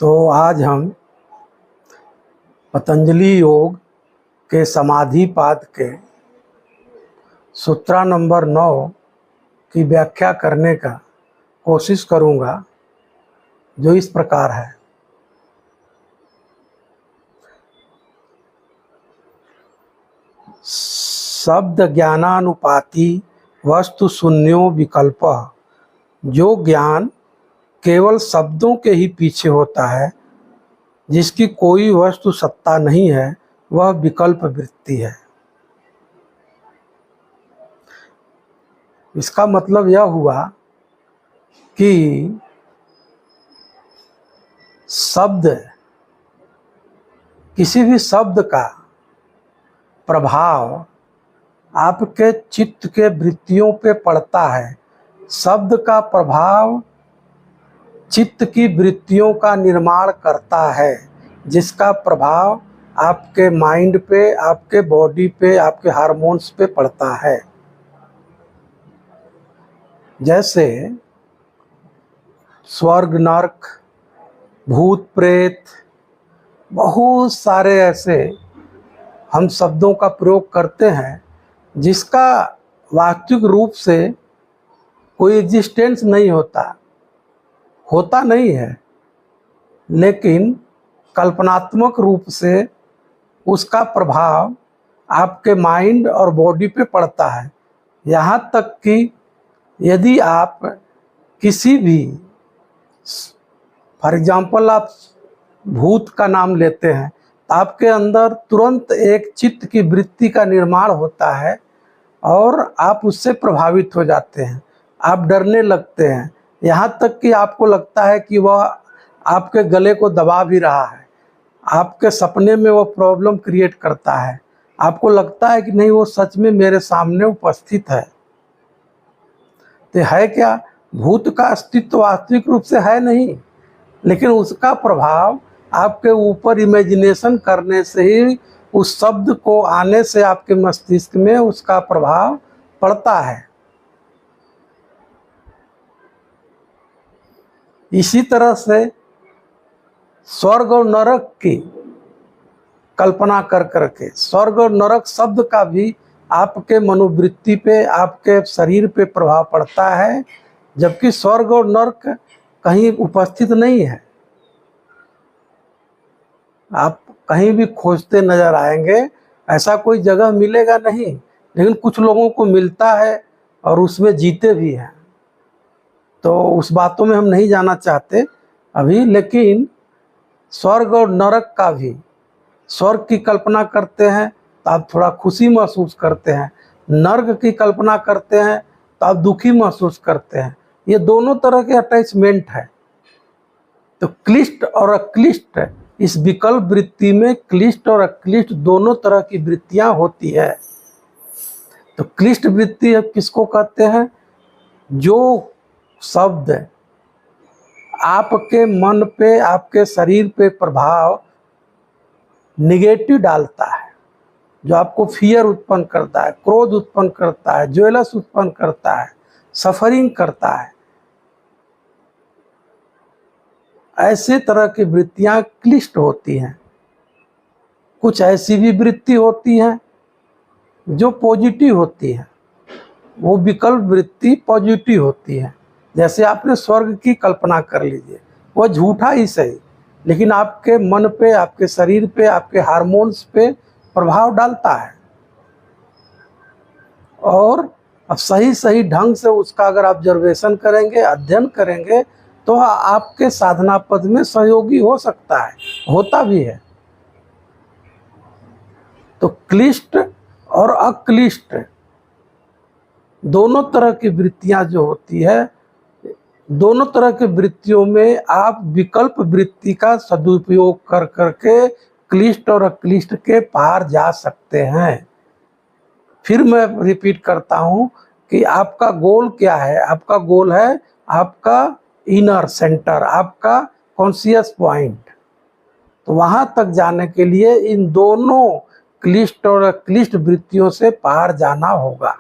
तो आज हम पतंजलि योग के समाधिपाद के सूत्र नंबर 9 की व्याख्या करने का कोशिश करूंगा, जो इस प्रकार है। शब्द ज्ञानानुपाती वस्तु शून्यो विकल्प। जो ज्ञान केवल शब्दों के ही पीछे होता है, जिसकी कोई वस्तु सत्ता नहीं है, वह विकल्प वृत्ति है। इसका मतलब यह हुआ कि शब्द, किसी भी शब्द का प्रभाव आपके चित्त के वृत्तियों पे पड़ता है। शब्द का प्रभाव चित्त की वृत्तियों का निर्माण करता है, जिसका प्रभाव आपके माइंड पे, आपके बॉडी पे, आपके हार्मोन्स पे पड़ता है। जैसे स्वर्ग, नरक, भूत, प्रेत, बहुत सारे ऐसे हम शब्दों का प्रयोग करते हैं जिसका वास्तविक रूप से कोई एग्जिस्टेंस नहीं होता नहीं है, लेकिन कल्पनात्मक रूप से उसका प्रभाव आपके माइंड और बॉडी पे पड़ता है। यहाँ तक कि यदि आप किसी भी, फॉर एग्जाम्पल आप भूत का नाम लेते हैं, तो आपके अंदर तुरंत एक चित्त की वृत्ति का निर्माण होता है और आप उससे प्रभावित हो जाते हैं। आप डरने लगते हैं, यहाँ तक कि आपको लगता है कि वह आपके गले को दबा भी रहा है। आपके सपने में वो प्रॉब्लम क्रिएट करता है। आपको लगता है कि नहीं, वो सच में मेरे सामने उपस्थित है। तो है क्या? भूत का अस्तित्व वास्तविक रूप से है नहीं, लेकिन उसका प्रभाव आपके ऊपर इमेजिनेशन करने से ही, उस शब्द को आने से आपके मस्तिष्क में उसका प्रभाव पड़ता है। इसी तरह से स्वर्ग और नरक की कल्पना कर करके, स्वर्ग और नरक शब्द का भी आपके मनोवृत्ति पे, आपके शरीर पे प्रभाव पड़ता है, जबकि स्वर्ग और नरक कहीं उपस्थित नहीं है। आप कहीं भी खोजते नजर आएंगे, ऐसा कोई जगह मिलेगा नहीं, लेकिन कुछ लोगों को मिलता है और उसमें जीते भी हैं। तो उस बातों में हम नहीं जाना चाहते अभी, लेकिन स्वर्ग और नरक का भी, स्वर्ग की कल्पना करते हैं तो आप थोड़ा खुशी महसूस करते हैं, नरक की कल्पना करते हैं तो आप दुखी महसूस करते हैं। ये दोनों तरह के अटैचमेंट है। तो क्लिष्ट और अक्लिष्ट, इस विकल्प वृत्ति में क्लिष्ट और अक्लिष्ट दोनों तरह की वृत्तियां होती है। तो क्लिष्ट वृत्ति अब किसको कहते हैं? जो शब्द आपके मन पे, आपके शरीर पे प्रभाव निगेटिव डालता है, जो आपको फियर उत्पन्न करता है, क्रोध उत्पन्न करता है, ज्वेलस उत्पन्न करता है, सफरिंग करता है, ऐसे तरह की वृत्तियां क्लिष्ट होती हैं। कुछ ऐसी भी वृत्ति होती हैं जो पॉजिटिव होती है, वो विकल्प वृत्ति पॉजिटिव होती है। जैसे आपने स्वर्ग की कल्पना कर लीजिए, वह झूठा ही सही, लेकिन आपके मन पे, आपके शरीर पे, आपके हार्मोन्स पे प्रभाव डालता है। और अब सही ढंग से उसका अगर ऑब्जर्वेशन करेंगे, अध्ययन करेंगे, तो आपके साधना पद में सहयोगी हो सकता है, होता भी है। तो क्लिष्ट और अक्लिष्ट दोनों तरह की वृत्तियां जो होती है, दोनों तरह की वृत्तियों में आप विकल्प वृत्ति का सदुपयोग कर करके क्लिष्ट और अक्लिष्ट के पार जा सकते हैं। फिर मैं रिपीट करता हूं कि आपका गोल क्या है? आपका गोल है आपका इनर सेंटर, आपका कॉन्शियस पॉइंट। तो वहां तक जाने के लिए इन दोनों क्लिष्ट और अक्लिष्ट वृत्तियों से पार जाना होगा।